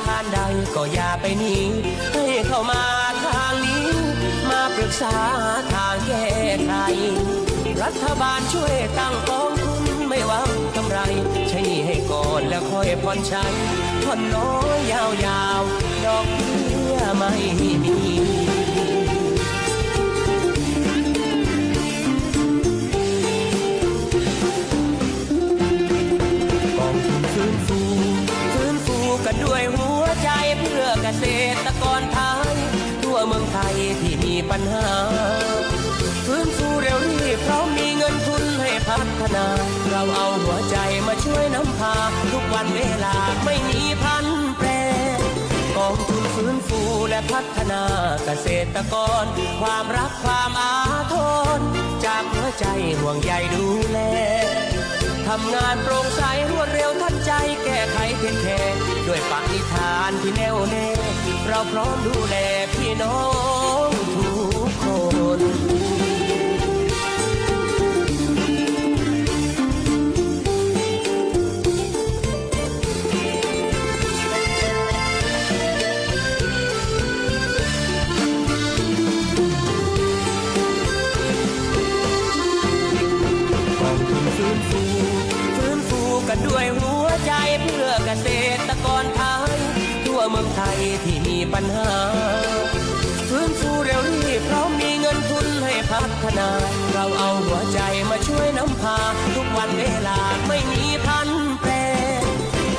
ผ่านใดก็อย่าไปหนีให้เข้ามาทางนี้มาปรึกษาทางแก้ไขรัฐบาลช่วยตั้งกองทุนไม่หวังกำไรใช้หนี้ให้ก่อนแล้วค่อยผ่อนใช้ผ่อนน้อยยาวๆดอกเบี้ยไม่มีกันด้วยหัวใจเพื่อเกษตรกรไทยทั่วเมืองไทยที่มีปัญหาฟื้นฟูเร็วรีบเพราะมีเงินทุนให้พัฒนาเราเอาหัวใจมาช่วยนำพาทุกวันเวลาไม่มีพันแปรกองทุนฟื้นฟูและพัฒนาเกษตรกรความรักความอาทรจากหัวใจห่วงใยดูแลทำงานโปร่งใสรวดเร็วทันใจแก้ไขเพียงแค่ด้วยปณิธานที่แน่วแน่เราพร้อมดูแลพี่น้องทุกคนกันด้วยหัวใจเพื่อเกษตรกรไทยทั่วเมืองไทยที่มีปัญหาฟื้นฟูเร็วรีบเพราะมีเงินทุนให้พัฒนาเราเอาหัวใจมาช่วยนำพาทุกวันเวลาไม่มีพันแปร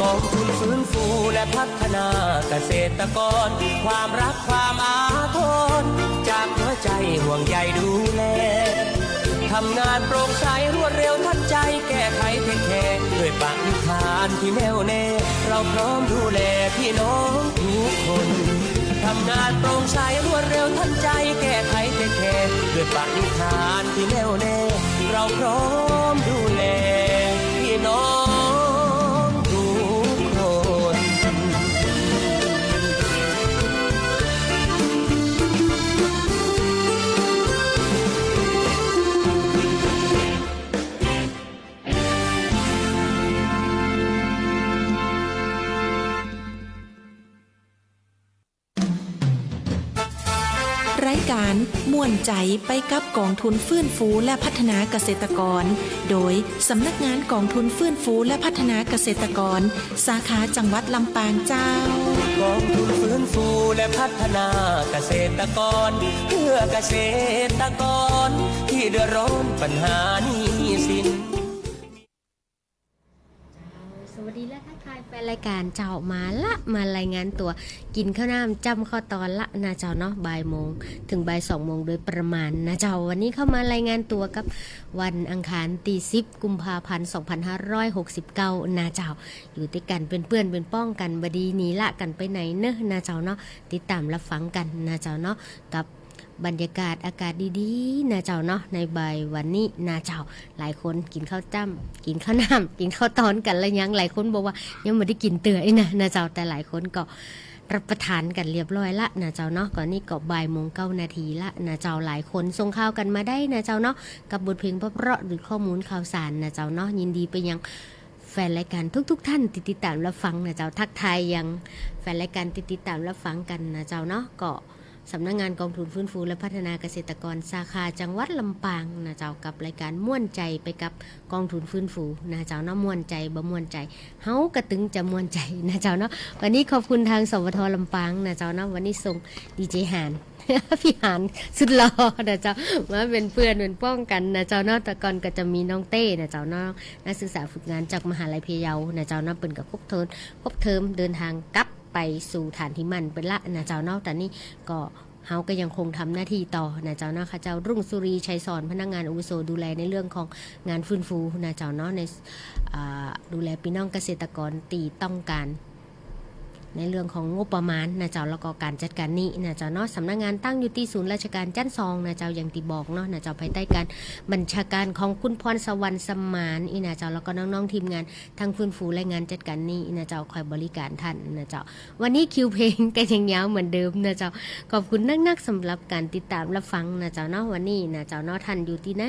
กองทุนฟื้นฟูและพัฒนาเกษตรกรความรักความอาทรจากหัวใจห่วงใยดูแลทำงานโปร่งใสรวดเร็วทันใจแก้ไขเพียงแค่ด้วยปณิธานที่แน่วแน่เราพร้อมดูแลพี่น้องทุกคนทำงานโปร่งใสรวดเร็วทันใจแก้ไขเพียงแค่ด้วยปณิธานที่แน่วแน่เราพร้อมดูแลพี่น้องทุกคนรายการม่วนใจไปกับกองทุนฟื้นฟูและพัฒนาเกษตรกรโดยสำนักงานกองทุนฟื้นฟูและพัฒนาเกษตรกรสาขาจังหวัดลำปางเจ้ากองทุนฟื้นฟูและพัฒนาเกษตรกรเพื่อเกษตรกรที่เดือดร้อนปัญหาหนี้สินสวัสดีและทักทายแฟนรายการเจ้ามารายงานตัวกินข้าวน้ำจำข้อตอนละนะเจ้าเนาะบ่ายโมงถึงบ่าย2 โมงโดยประมาณนะเจ้าวันนี้เข้ามารายงานตัวกับวันอังคารที่10 กุมภาพันธ์ 2569นะเจ้าอยู่ด้วยกันเป็นเพื่อนเป็นป้องกันบดีนี้ละกันไปไหนเนอะนะเจ้าเนาะติดตามรับฟังกันนะเจ้าเนาะกับบรรยากาศอากาศดีๆนะเจ้าเนาะในบ่ายวันนี้นะเจ้าหลายคนกินข้าวจ้ำกินข้าวน้ำกินข้าวตอนกันแล้วยังหลายคนบอกว่ายังไม่ได้กินเตื่อยนะเจ้าแต่หลายคนก็รับประทานกันเรียบร้อยละนะเจ้าเนาะก่อนนี้ก็บ่ายโมง9 นาทีละนะเจ้าหลายคนส่งข่าวกันมาได้นะเจ้าเนาะกับบทเพลงเพราะๆหรือข้อมูลข่าวสารนะเจ้าเนาะยินดีไปยังแฟนรายการทุกท่านติดตามรับฟังนะเจ้าทักทายยังแฟนรายการติดตามรับฟังกันนะเจ้าเนาะก็สำนักงานกองทุนฟื้นฟูและพัฒนาเกษตรกรสาขาจังหวัดลำปางนะเจ้ากับรายการม่วนใจไปกับกองทุนฟื้นฟูนะเจ้าเนาะม่วนใจบ่ม่วนใจเฮากระตึงจะม่วนใจนะเจ้าเนาะวันนี้ขอบคุณทางสวทลำปางนะเจ้าเนาะวันนี้ส่งดีเจหาน พี่หานสุดหล่อนะเจ้ามาเป็นเพื่อนเป็นป้องกันนะเจ้าเนาะแต่ก่อนก็จะมีน้องเต้นะเจ้าเนาะนักศึกษาฝึกงานจากมหาลัยพะเยานะเจ้าเนาะเป็นกับครบเทอมเดินทางกลับไปสู่ฐานที่มั่นเป็นละนะเจ้าเนาะแต่นี่ก็เฮาก็ยังคงทำหน้าที่ต่อนะเจ้าเนาะค่ะเจ้ารุ่งสุรีชัยสอนพนักงานอาวุโสดูแลในเรื่องของงานฟื้นฟูนะเจ้าเนาะในดูแลพี่น้องเกษตรกรตีต้องการในเรื่องของงบประมาณนะเจ้าแล้วก็การจัดการนี้นะเจ้าเนาะสำนักงานตั้งอยู่ที่ศูนย์ราชการจันทร์ซองนะเจ้าอย่างที่บอกเนาะนะเจ้าภายใต้การบัญชาการของคุณพรสวรรค์สมานอีนะเจ้าแล้วก็น้องๆทีมงานทั้งฟื้นฟูและงานจัดการนี้นะเจ้าคอยบริการท่านนะเจ้าวันนี้คิวเพลงก็ยังยาวเหมือนเดิมนะเจ้าขอบคุณนักๆสำหรับการติดตามรับฟังนะเจ้าเนาะวันนี้นะเจ้าเนาะท่านอยู่ที่ไหน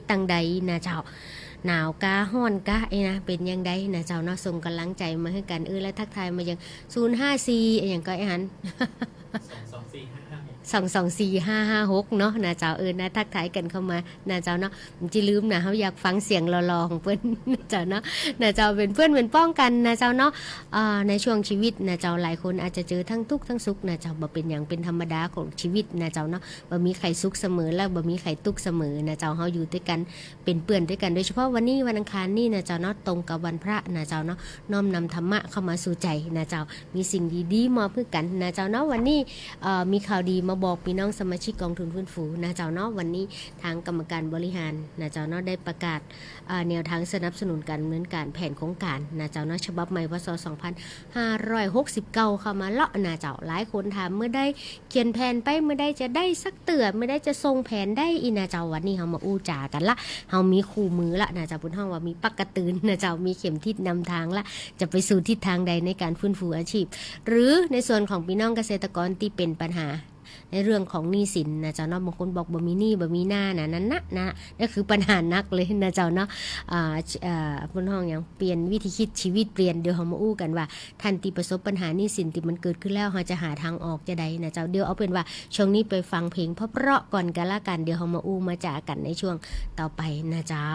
ต่างใดนะเจ้า หนาวกะฮ้อนกะไอ้นะเป็นยังไงนะเจ้าเนาะส่งกำลังใจมาให้กันและทักทายมายัง054อย่างก็ไอ้หัน 2245556เนาะนะเจ้านะทักทายกันเข้ามานะเจ้าเนาะผมจะลืมนะเขาอยากฟังเสียงรอๆของเพื่อน นะเจ้าเนาะนะเจ้าเป็นเพื่อนเป็นป้องกันนะเจ้าเนาะในช่วงชีวิตนะเจ้าหลายคนอาจจะเจอทั้งทุกข์ทั้งสุขนะเจ้าบ่เป็นอย่างเป็นธรรมดาของชีวิตนะเจ้าเนาะบ่มีใครสุขเสมอและบ่มีใครทุกข์เสมอนะเจ้าเฮาอยู่ด้วยกันเป็นเพื่อนด้วยกันโดยเฉพาะวันนี้วันอังคารนี่นะเจ้าเนาะตรงกับวันพระนะเจ้าเนาะน้อมนำธรรมะเข้ามาสู่ใจนะเจ้ามีสิ่งดีๆมาเพื่อกันนะเจ้าเนาะวันนี้มีข่าวดีมาบอกพี่น้องสมาชิกกองทุนฟื้นฟูนะเจ้าเนาะวันนี้ทางกรรมการบริหารนะเจ้าเนาะได้ประกาศแนวทางสนับสนุนการดำเนินการแผนโครงการนะเจ้าเนาะฉบับใหม่พศ2569เข้ามาเลาะนะเจ้าหลายคนถามเมื่อได้เขียนแผนไปเมื่อได้จะได้สักเตือเมื่อได้จะทรงแผนได้อีนะเจ้าวันนี้เฮามาอู้จากันละเฮามีคู่มือละนะเจ้าพุ่นเฮาว่ามีปักกระตือนนะเจ้ามีเข็มทิศนำทางละจะไปสู่ทิศทางใดในการฟื้นฟูอาชีพหรือในส่วนของพี่น้องเกษตรกรที่เป็นปัญหาในเรื่องของหนี้สินนะเจ้าเนาะบางคนบอกบ่มีหนี้บ่มีหน้านะนั่นนะนั่นคือปัญหานักเลยนะเจ้าเนาะพุ่นห้องอย่างเปลี่ยนวิธีคิดชีวิตเปลี่ยนเดี๋ยวเฮามาอู้กันว่าท่านที่ประสบปัญหาหนี้สินที่มันเกิดขึ้นแล้วเฮาจะหาทางออกจะใดนะเจ้าเดี๋ยวเอาเป็นว่าช่วงนี้ไปฟังเพลงเพราะๆก่อนกันละกันเดี๋ยวเฮามาอู้มาจากันในช่วงต่อไปนะเจ้า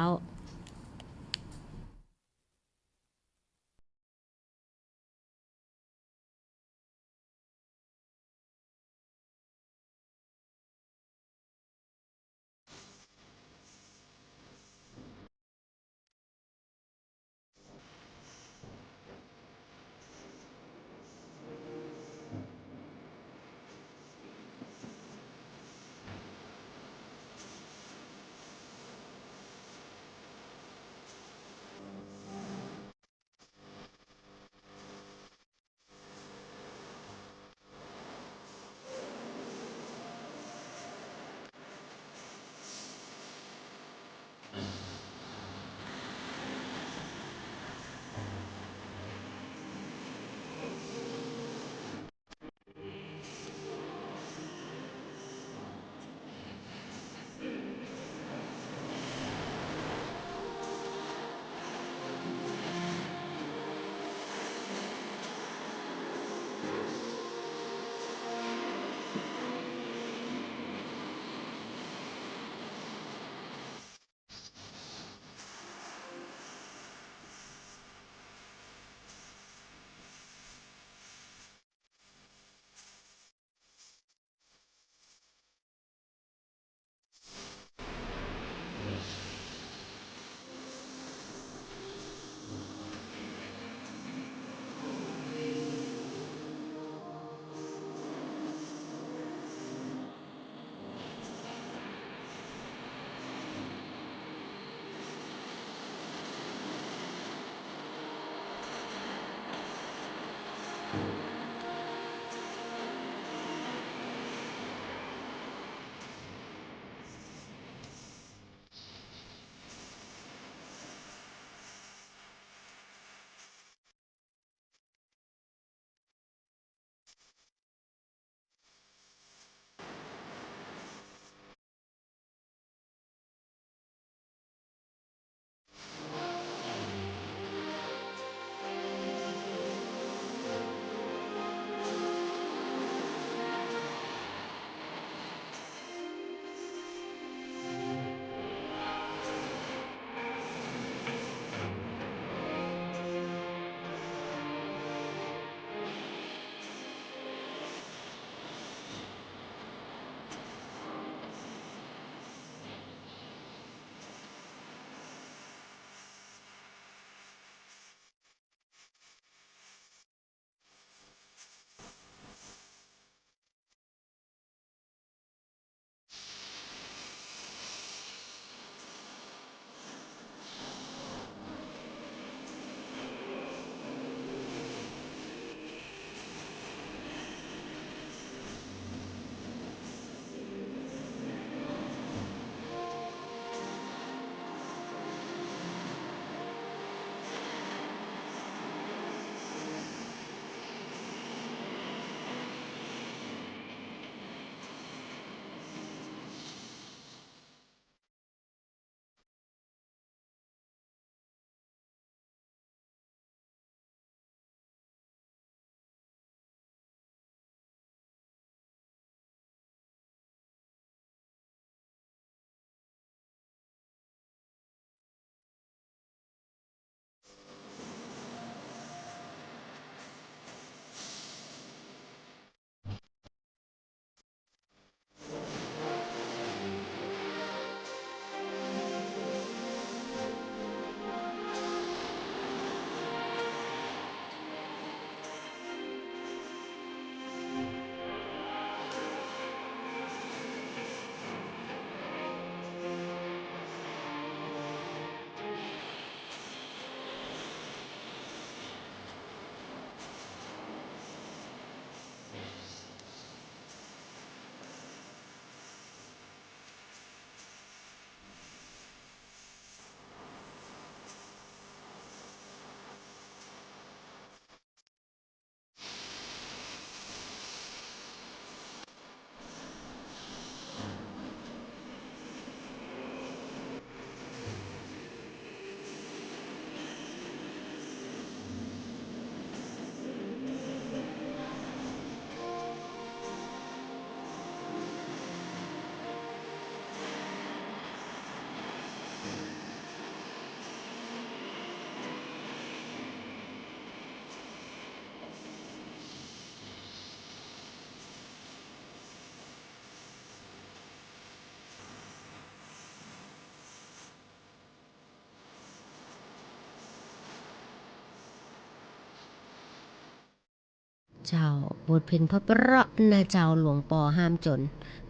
เจ้าบทเพลงเพราะๆนะเจ้าหลวงปอห้ามจน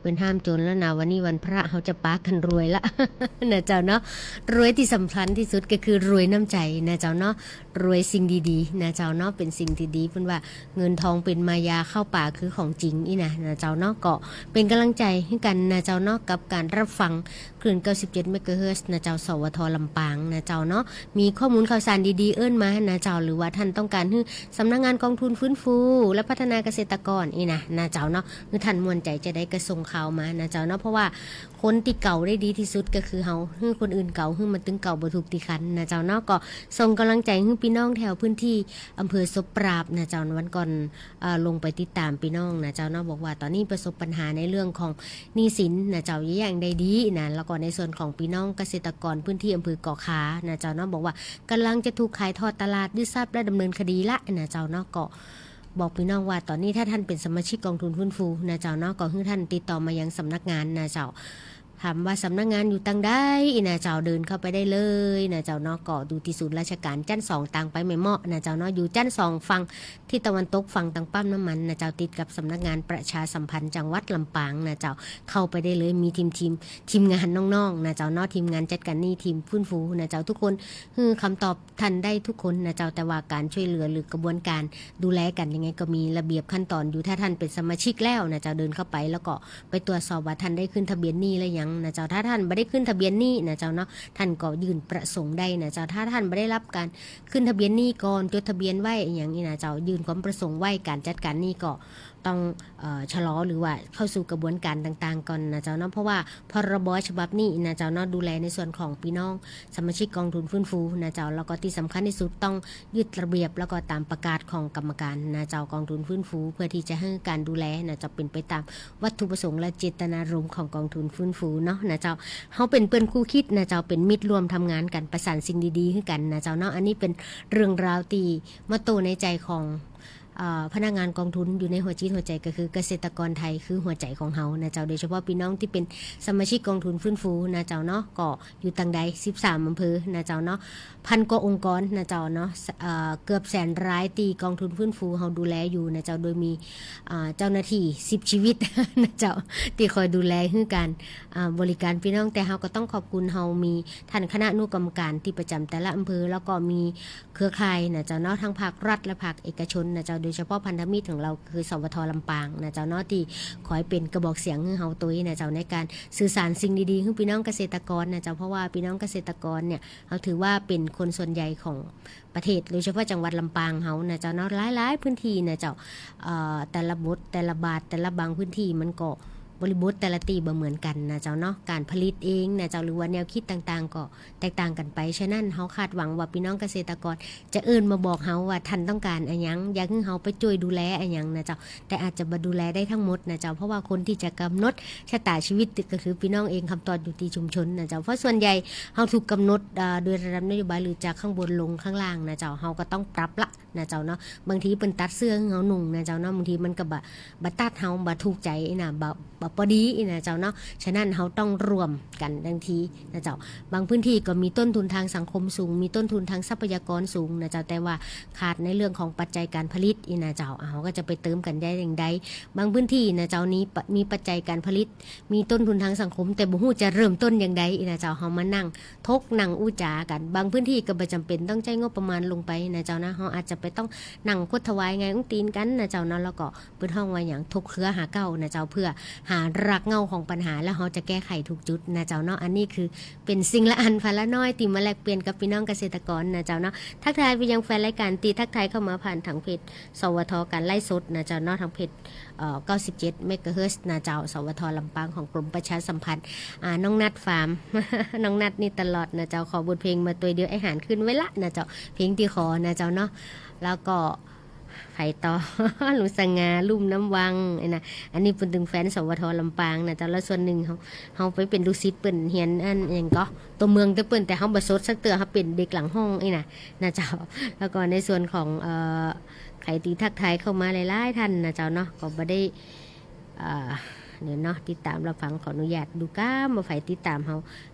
เป็นห้ามจนแล้วนะวันนี้วันพระเขาจะปากันรวยละ นะเจ้าเนาะรวยที่สำคัญที่สุดก็คือรวยน้ำใจนะเจ้าเนาะรวยสิ่งดีๆนะเจ้าเนาะเป็นสิ่งที่ดีเป็นว่าเงินทองเป็นมายาเข้าป่าคือของจริงอีนะเจ้าเนาะก็เป็นกำลังใจให้กันนะเจ้าเนาะกับการรับฟังคลื่น97 เมกะเฮิรตซ์นะเจ้าสวทลำปางนะเจ้าเนาะมีข้อมูลข่าวสารดีๆเอิ้นมานะเจ้าหรือว่าท่านต้องการให้สำนักงานกองทุนฟื้นฟูและพัฒนาเกษตรกรอีนะเจ้าเนาะคือท่านมวลใจจะได้กระส่งข่าวมานะเจ้าเนาะเพราะว่าคนที่เก่าได้ดีที่สุดก็คือเฮาคือคนอื่นเก่าคือมันตึงเก่าบ่ถูกตีคันนะเจ้าเนาะก็ส่งกำลังใจให้พี่น้องแถวพื้นที่อำเภอศพปราบนะเจ้าวันก่อนลงไปติดตามพี่น้องนะเจ้าเนาะบอกว่าตอนนี้ประสบปัญหาในเรื่องของหนี้สินนะเจ้าอย่างใดดีนะแล้วก็ในส่วนของพี่น้องเกษตรกรพื้นที่อำเภอเกาะขานะเจ้าเนาะบอกว่ากำลังจะถูกขายทอดตลาดยึดทรัพย์และดำเนินคดีละนะเจ้าเนาะก็บอกพี่น้องว่าตอนนี้ถ้าท่านเป็นสมาชิกกองทุนฟื้นฟูนะเจ้าเนาะก็ให้ท่านติดต่อมายังสำนักงานนะเจ้าถามว่าสำนักงานอยู่ตังได้นะเจ้าเดินเข้าไปได้เลยนะเจ้าเนาะก็ดูที่ศูนย์ราชการจันทร์2ตังไปไม่เหมาะนะเจ้าเนาะอยู่จันทร์2ฝั่งที่ตะวันตกฝั่งตังปั๊มน้ำมันนะเจ้าติดกับสำนักงานประชาสัมพันธ์จังหวัดลำปางนะเจ้าเข้าไปได้เลยมีทีมงานน้องๆนะเจ้าเนาะทีมงานจัดการหนี้ทีมฟื้นฟูนะเจ้าทุกคนคือคำตอบทันได้ทุกคนนะเจ้าแต่ว่าการช่วยเหลือหรือกระบวนการดูแลกันยังไงก็มีระเบียบขั้นตอนอยู่ถ้าท่านเป็นสมาชิกแล้วนะเจ้าเดินเข้าไปแล้วก็ไปตรวจสอบว่าท่านได้ขึ้นทะเบียนหนี้หรือยังนะเจ้าถ้าท่านไม่ได้ขึ้นทะเบียนหนี้นะเจ้าเนาะท่านก็ยื่นประสงค์ได้นะเจ้าถ้าท่านไม่ได้รับการขึ้นทะเบียนหนี้ก่อนจดทะเบียนไว้อย่างนี้นะเจ้ายื่นความประสงค์ไว้การจัดการหนี้ก็ต้องชะลอหรือว่าเข้าสู่กระบวนการต่างๆก่อนนะเจ้าเนาะเพราะว่าพรบฉบับนี้นะเจ้าเนาะดูแลในส่วนของพี่น้องสมาชิกกองทุนฟื้นฟูนะเจ้าแล้วก็ที่สำคัญที่สุดต้องยึดระเบียบแล้วก็ตามประกาศของกรรมการนะเจ้ากองทุนฟื้นฟูเพื่อที่จะให้การดูแลนะจะเป็นไปตามวัตถุประสงค์และเจตนารมณ์ของกองทุนฟื้นฟูเนาะนะเจ้าเฮาเป็นเพื่อนคู่คิดนะเจ้าเป็นมิตรร่วมทำงานกันประสานสิ่งดีๆให้กันนะเจ้าเนาะอันนี้เป็นเรื่องราวที่มาโตในใจของพนักงานกองทุนอยู่ในหัวจิตหัวใจก็คือเกษตรกรไทยคือหัวใจของเฮานะเจ้าโดยเฉพาะพี่น้องที่เป็นสมาชิกกองทุนฟื้นฟูนะเจ้าเนาะก็อยู่ตังใด13อำเภอนะเจ้าเนาะพันกว่าองค์กรนะเจ้าเนาะเกือบแสนรายตีกองทุนฟื้นฟูเฮาดูแลอยู่นะเจ้าโดยมีเจ้าหน้าที่10ชีวิต นะเจ้าที่คอยดูแลให้การบริการพี่น้องแต่เฮาก็ต้องขอบคุณเฮามีท่านคณะอนุกรรมการที่ประจำแต่ละอำเภอแล้วก็มีเครือข่ายนะเจ้าเนาะทั้งภาครัฐและภาคเอกชนนะเจ้าโดยเฉพาะพันธมิตรของเราคือสวทลำปางนะเจ้าเนาะที่คอยเป็นกระบอกเสียงให้เฮาตัวนะเจ้าในการสื่อสารสิ่งดีๆให้พี่น้องเกษตรกรนะเจ้าเพราะว่าพี่น้องเกษตรกรเนี่ยเฮาถือว่าเป็นคนส่วนใหญ่ของประเทศโดยเฉพาะจังหวัดลำปางเฮานะเจ้าเนาะหลายๆพื้นที่นะเจ้าแต่ละบทแต่ละบาทแต่ละบางพื้นที่มันก็บริบทแต่ละตีบ่เหมือนกันนะเจ้าเนาะการผลิตเองนะเจ้าหรือว่าแนวคิดต่างๆก็แตกต่างกันไปฉะนั้นเฮาคาดหวังว่าพี่น้องเกษตรกรจะมาบอกเฮาว่าท่านต้องการอะไรหยังอยากให้เฮาไปช่วยดูแลอะไรหยังนะเจ้าแต่อาจจะบ่ดูแลได้ทั้งหมดนะเจ้าเพราะว่าคนที่จะกำหนดชะตาชีวิตก็คือพี่น้องเองคำตอบอยู่ที่ชุมชนนะเจ้าเพราะส่วนใหญ่เฮาถูกกำหนดโดยระดับนโยบายหรือจากข้างบนลงข้างล่างนะเจ้าเฮาก็ต้องปรับละนะเจ้าเนาะบางทีเปิ้นตัดเสื้อให้เฮานุ่งนะเจ้าเนาะบางทีมันก็บ่ตัดเฮาบ่ถูกใจนะบ่พอดีนะเจ้าเนาะฉะนั้นเฮาต้องรวมกันทันทีนะเจ้าบางพื้นที่ก็มีต้นทุนทางสังคมสูงมีต้นทุนทางทรัพยากรสูงนะเจ้าแต่ว่าขาดในเรื่องของปัจจัยการผลิตนะเจ้าเฮาก็จะไปเติมกันได้อย่างใดบางพื้นที่นะเจ้านี้มีปัจจัยการผลิตมีต้นทุนทางสังคมแต่บ่ฮู้จะเริ่มต้นอย่างใดนะเจ้าเฮามานั่งทกนั่งอู้จากันบางพื้นที่ก็บ่จำเป็นต้องใช้งบประมาณลงไปนะเจ้านะเฮาอาจจะไปต้องนั่งคดถวายไงอุ้งตีนกันนะเจ้าเนาะแล้วก็เปิดห้องว่าหยังทกเครือหาเก้านะเจ้าเพื่อหารากเหง้าของปัญหาแล้วเราจะแก้ไขทุกจุดนะเจ้าเนาะอันนี้คือเป็นสิ่งละอันพันละน้อยติมาแลกเปลี่ยนกับพี่น้องเกษตรกรนะเจ้าเนาะทักทายไปยังแฟนรายการตีทักทายเข้ามาผ่านทางเพจสวทการไล่สดนะเจ้าเนาะทางเพจ97 เมกะเฮิรตซ์นะเจ้าสวทลำปางของกรมประชาสัมพันธ์น้องนัดฟาร์ม น้องนัดนี่ตลอดนะเจ้าขอบทเพลงมาตัวเดียวไอหารขึ้นไว้ละนะเจ้าเพลงที่ขอนะเจ้าเนาะแล้วก็ไผ่ต่อ ลุงสง่าลุ่มน้ำวังนะอันนี้เป็นถึงแฟนสวทลำปางนะแต่ละส่วนหนึ่งเขาไปเป็นลูกศิษย์เปิ่นเฮียนอันอย่างก็ตัวเมืองแต่เปิ่นแต่เขาบสดสักเตือเขาเป็นเด็กหลังห้องนะเจ้าแล้วก็ในส่วนของไข่ตีทักทายเข้ามาหลายๆท่านนะเจ้าเนาะก็บ่ได้ เนี่ยเนาะติดตามรับฟังขออนุญาตดูก้ามาไฟติดตามเฮ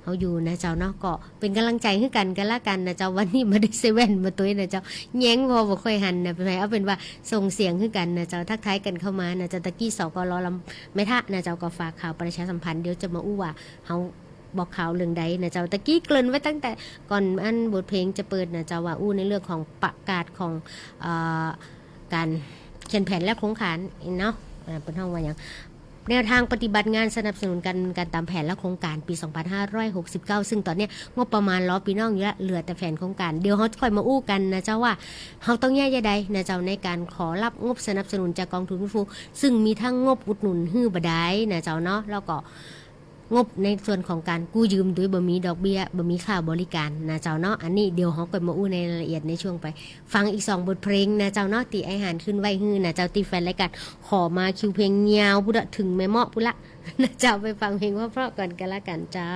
าอยู่นะเจ้าเนาะก็เป็นกำลังใจให้กันกันละกันนะเจ้าวันนี้มาได้เซเว่นมาตุ้ยนะเจ้าแย้งพอบ่ค่อยหันนะเป็นไงเอาเป็นว่าส่งเสียงให้กันนะเจ้าทักทายกันเข้ามานะเจ้าตะกี้สกลลำไม่ทะนะเจ้าก็ฝากข่าวประชาสัมพันธ์เดี๋ยวจะมาอู้ว่าเฮาบอกข่าวเรื่องใดนะเจ้าตะกี้เกริ่นไว้ตั้งแต่ก่อนอันบทเพลงจะเปิดนะเจ้าว่าอู้ในเรื่องของประกาศของการเขียนแผนและโครงการเนาะเป็นห้องว่าอย่างแนวทางปฏิบัติงานสนับสนุนการตามแผนและโครงการปี 2569 ซึ่งตอนนี้งบประมาณล้อปีน้องอยู่ละเหลือแต่แผนโครงการเดี๋ยวเขาค่อยมาอู้กันนะเจ้าว่าเขาต้องแยกใดนะเจ้าในการขอรับงบสนับสนุนจากกองทุนฟื้นฟูซึ่งมีทั้งงบอุดหนุนฮื้อบดายนะเจ้าเนาะแล้วก็งบในส่วนของการกู้ยืมโดยบ่มีดอกเบี้ยบ่มีค่าบริการนะเจ้าเนาะอันนี้เดี๋ยวเฮาก็มาอู้ในรายละเอียดในช่วงไปฟังอีก2บทเพลงนะเจ้าเนาะตีไอหารขึ้นไว้ฮื้อนะเจ้าตีแฟนรายการขอมาคิวเพลงยาวพุดถึงแม่เมาะพุละนะเจ้าไปฟังเพลงเพราะๆก่อนกันละกันเจ้า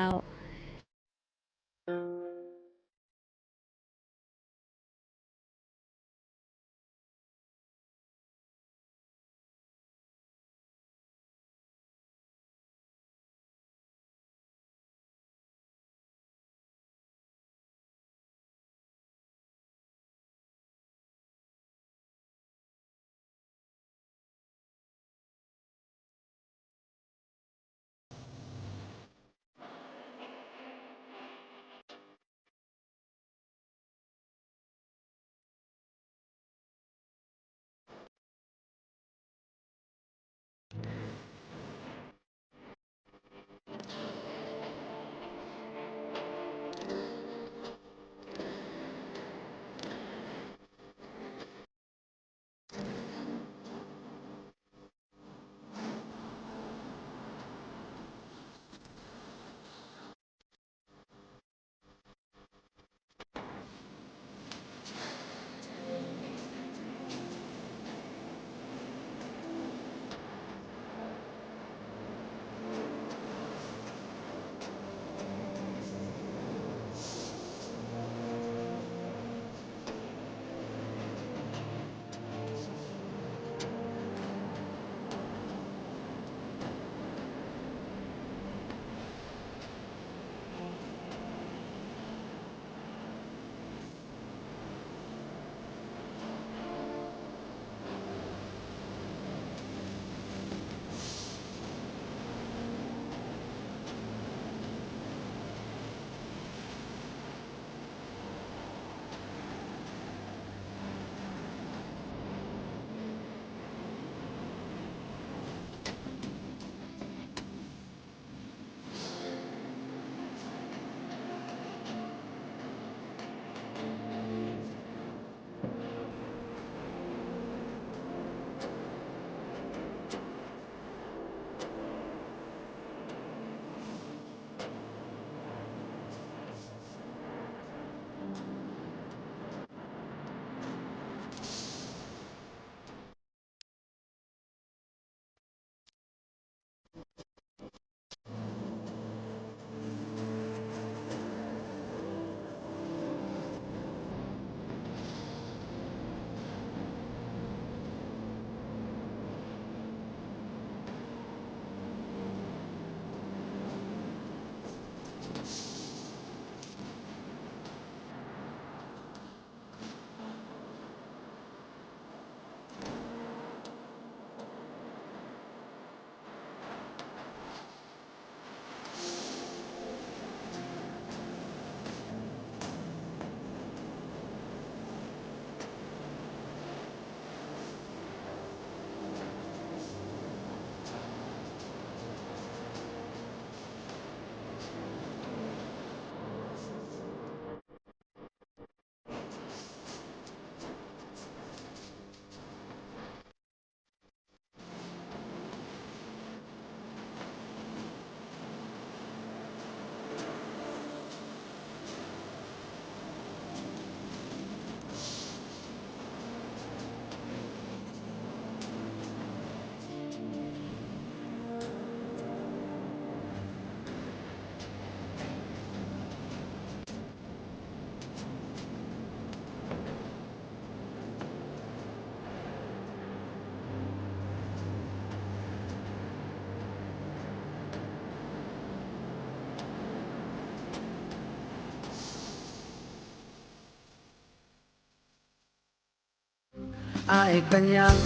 อายก็ยัง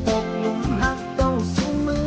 ตกหลุมรักต้องสู้มือ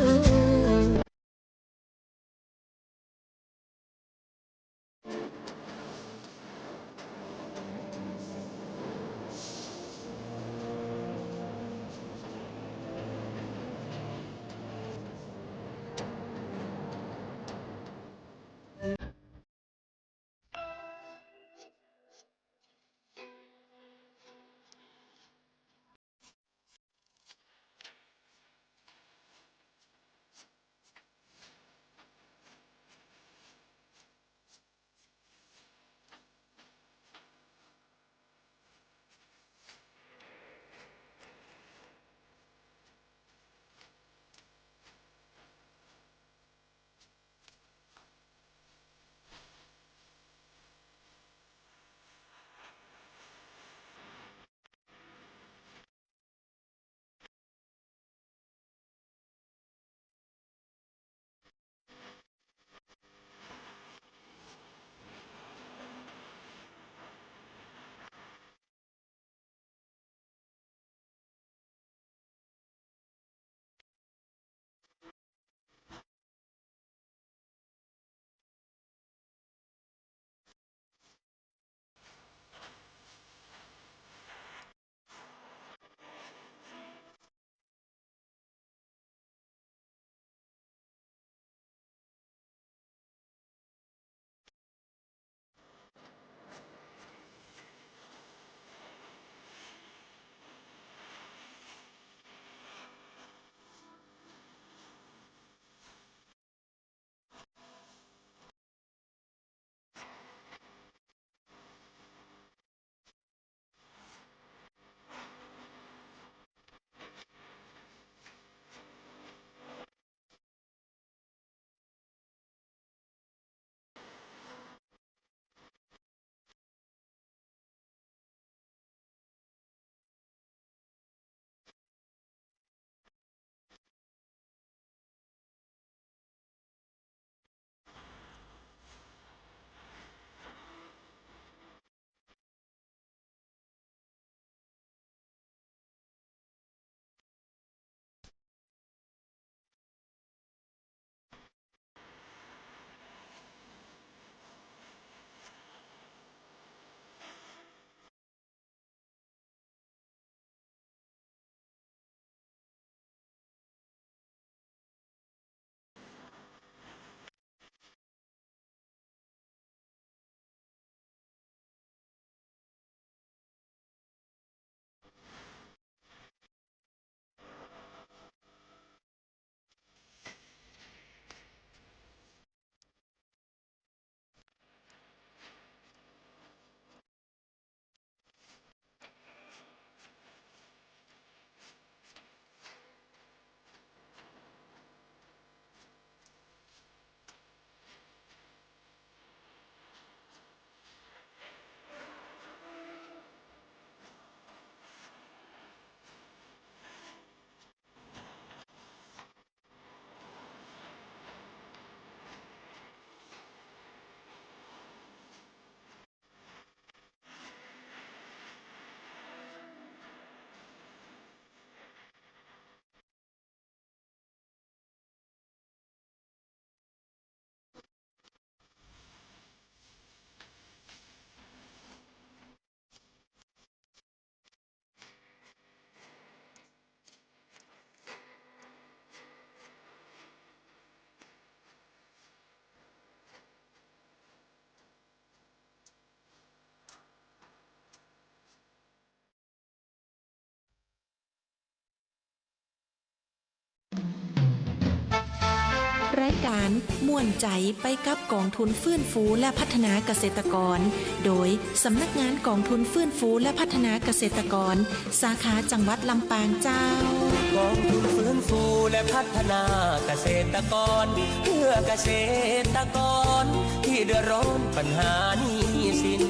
รายการม่วนใจไปกับกองทุนฟื้นฟูและพัฒนาเกษตรกรโดยสำนักงานกองทุนฟื้นฟูและพัฒนาเกษตรกรสาขาจังหวัดลำปางเจ้ากองทุนฟื้นฟูและพัฒนาเกษตรกรเพื่อเกษตรกรที่เดือดร้อนปัญหาหนี้สิน เ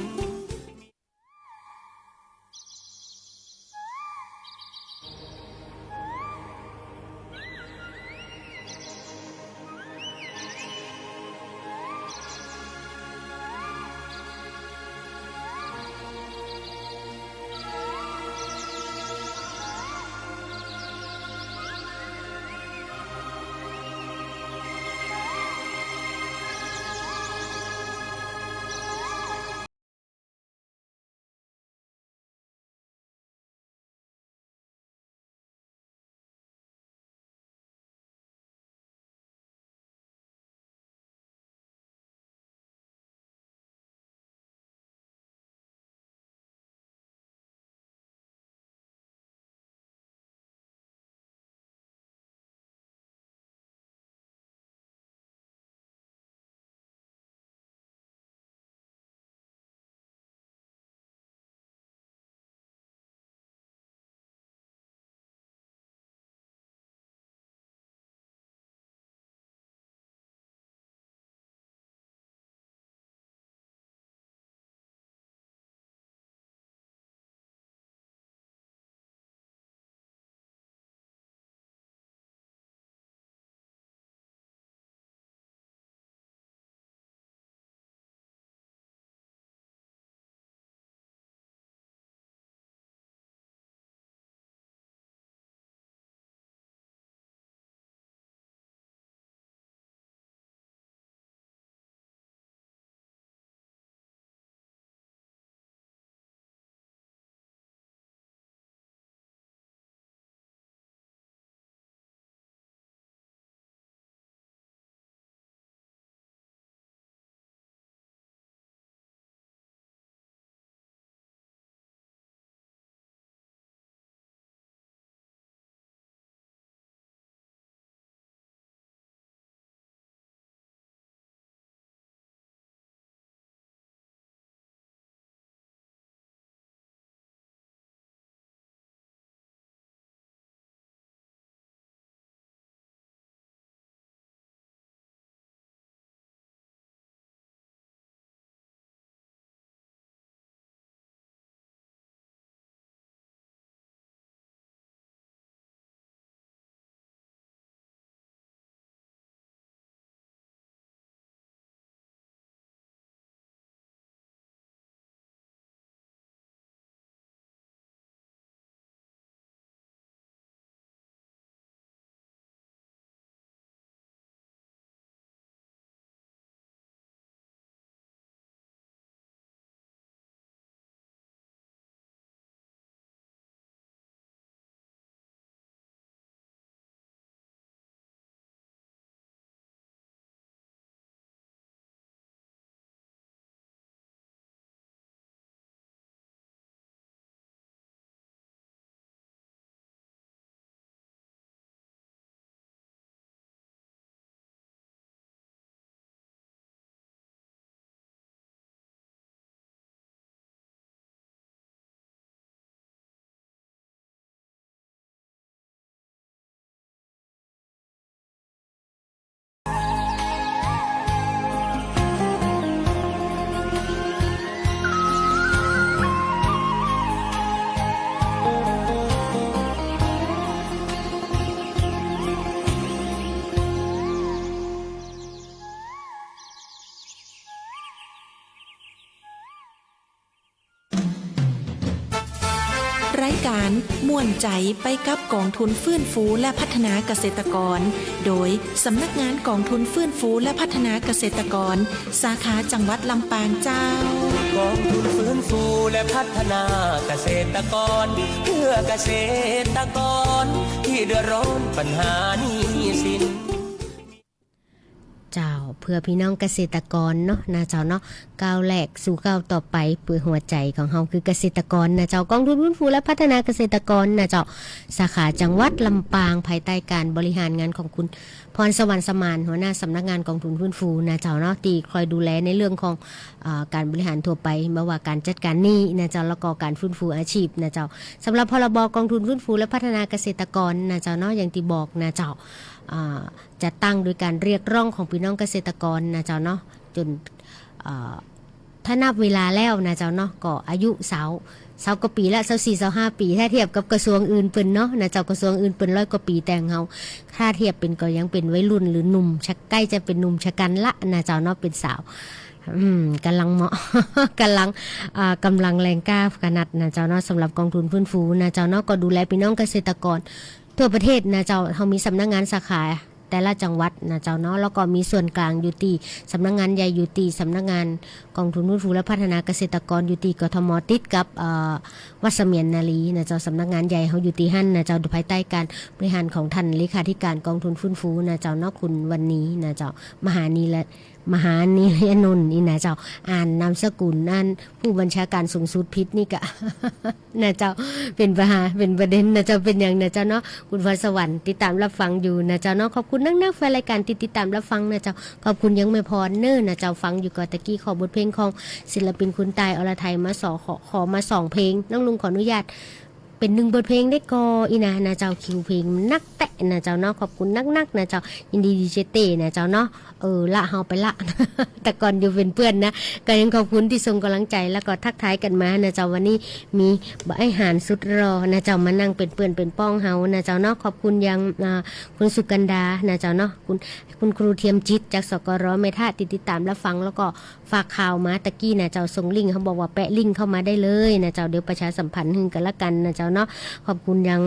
การม่วนใจไปกับกองทุนฟื้นฟูและพัฒนาเกษตรกรโดยสำนักงานกองทุนฟื้นฟูและพัฒนาเกษตรกรสาขาจังหวัดลำปางเจ้า กองทุนฟื้นฟูและพัฒนาเกษตรกรเพื่อเกษตรกรที่เดือดร้อนปัญหาหนี้สิน เจ้าเพื่อพี่น้องเกษตรกรเนาะนะเจ้าเนาะก้าวแรกสู่ก้าวต่อไปเพื่อหัวใจของเฮาคือเกษตรกรนะเจ้ากองทุนฟื้นฟูและพัฒนาเกษตรกรนะเจ้าสาขาจังหวัดลำปางภายใต้การบริหารงานของคุณพรสวรรค์สมานหัวหน้าสำนักงานกองทุนฟื้นฟูนะเจ้าเนาะที่คอยดูแลในเรื่องของการบริหารทั่วไปไม่ว่าการจัดการหนี้นะเจ้าแล้วก็การฟื้นฟูอาชีพนะเจ้าสำหรับพรบกองทุนฟื้นฟูและพัฒนาเกษตรกรนะเจ้าเนาะอย่างที่บอกนะเจ้าจะตั้งโดยการเรียกร้องของพี่น้องเกษตรกรนะเจ้าเนาะจนถ้านับเวลาแล้วนะเจ้าเนาะก็อายุสาวกว่าปีละ24-25 ปีถ้าเทียบกับกระทรวงอื่นเปิ้นเนาะนะเจ้ากระทรวงอื่นเปิ้น100 กว่าปีแต่เฮาถ้าเทียบเป็นก็ยังเป็นวัยรุ่นหรือหนุ่มชักใกล้จะเป็นหนุ่มชะกันละนะเจ้าเนาะเป็นสาวกำลังเหมาะ กำลังแรงกล้าขนาดนะเจ้าเนาะสำหรับกองทุนฟื้นฟูนะเจ้าเนาะก็ดูแลพี่น้องเกษตรกรทั่วประเทศนะเจ้าเฮามีสำนักงานสาขาแต่ละจังหวัดนะเจ้าเนาะแล้วก็มีส่วนกลางอยู่ที่สำนักงานใหญ่อยู่ที่สำนักงานกองทุนฟื้นฟูและพัฒนาเกษตรกรอยู่ที่กทมติดกับวัดเสมียนนาลีนะเจ้าสำนักงานใหญ่เฮาอยู่ที่หั่นนะเจ้าภายใต้การบริหารของท่านเลขาธิการกองทุนฟื้นฟูนะเจ้าเนาะคุณวันนี้นะเจ้ามหานีนนท์นี่นะเจ้าอ่านนามสกุลนั่นผู้บัญชาการสูงสุดพิษนี่กะ นะเจ้าเป็นประเด็นนะเจ้าเป็นอย่างนะเจ้าเนาะคุณพรสวรรค์ติดตามรับฟังอยู่นะเจ้าเนาะขอบคุณนักแฟนรายการติดตามรับฟังนะเจ้าขอบคุณยังไม่พอเน้อนะเจ้าฟังอยู่ก่อนตะกี้ขอบทเพลงของศิลปินคุณตายอรไทยมาขอมา2เพลงน้องลุงขออนุญาตเป็น1บทเพลงได้ก็อีนะเจ้าคิวเพลงนักแตะนะเจ้าเนาะขอบคุณนักนะเจ้ายินดีดีเจเต้นะเจ้าเนาะละเฮาไปละ แต่ก่อนอยู่เป็นเพื่อนนะก็ยังขอบคุณที่ส่งกำลังใจแล้วก็ทักทายกันมานะเจ้าวันนี้มีไอ้หานสุดรอนะเจ้ามานั่งเป็นเพื่อนเป็นป้องเฮานะเจ้าเนาะขอบคุณยังคุณสุกันดานะเจ้าเนาะคุณครูเทียมจิตจากสกรเมธาติดตามรับฟังแล้วก็ฝากข่าวมาตะกี้นะเจ้าส่งลิงก์เขาบอกว่าแปะลิงก์เข้ามาได้เลยนะเจ้าเดี๋ยวประชาสัมพันธ์ให้กันละกันนะเจ้าเนาะขอบคุณยัง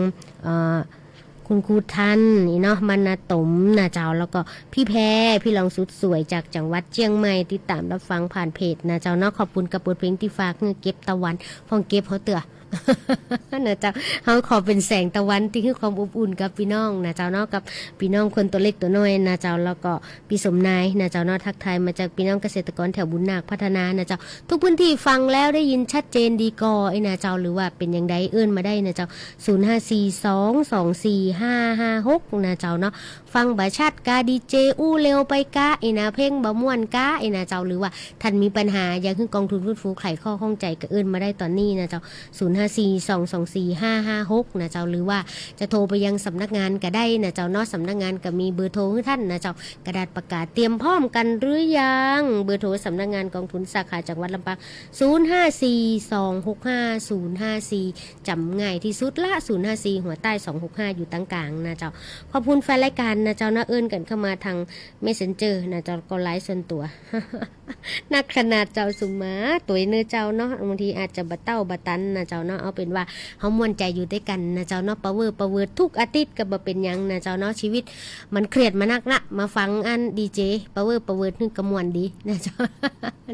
คุณครูทันนี่เนาะมณตมนะเจ้าแล้วก็พี่แพรพี่ลองสุดสวยจากจังหวัดเชียงใหม่ติดตามรับฟังผ่านเพจนะเจ้าเนาะขอบคุณกับบทเพลงที่ฝากเก็บตะวันฟ้องเก็บเขาเตือ นะเจ้าเฮาขอเป็นแสงตะวันที่คือความอบอุ่นกับพี่น้องนะเจ้าเนาะกับพี่น้องคนตัวเล็กตัวน้อยนะเจ้าแล้วก็พี่สมนายนะเจ้าเนาะทักทายมาจากพี่น้องเกษตรกรแถวบุญนาคพัฒนานะเจ้าทุกพื้นที่ฟังแล้วได้ยินชัดเจนดีก่อไอ้นะเจ้าหรือว่าเป็นอย่างใดเอื้นมาได้นะเจ้า0542245556นะเจ้าเนาะฟังบ่ชัดกาดีเจอู้เร็วไปกะไอ้นะเพลงบ่ม่วนกะไอ้นะเจ้าหรือว่าท่านมีปัญหาอยากให้กองทุนฟื้นฟูไขข้อข้องใจก็เอื้นมาได้ตอนนี้นะเจ้า0542245556นะเจ้าหรือว่าจะโทรไปยังสำนักงานก็ได้นะเจ้าเนาะสำนักงานก็มีเบอร์โทรให้ท่านนะเจ้ากระดาษประกาศเตรียมพร้อมกันหรือยังเบอร์โทรสำนักงานกองทุนสาขาจังหวัดลำปาง0542650054จำง่ายที่สุดละ054หัวใต้265อยู่ตั้งกลางนะเจ้าขอบคุณแฟนรายการนะเจ้านะเอิ้นกันเข้ามาทาง Messenger นะเจ้าก็ไลฟ์ส่วนตัว นักขนาดเจ้าสุมาตัวเนื้อเจ้าเนาะบางทีอาจจะบะเต้าบะตันนะเจ้าเนาะเอาเป็นว่าเฮาม่วนใจอยู่ด้วยกันนะเจ้าเนาะประเวอร์ทุกอาทิตย์ก็บ่เป็นหยังนะเจ้าเนาะชีวิตมันเครียดมานักละมาฟังอันดีเจประเวอร์นึงก็ม่วนดีนะเจ้า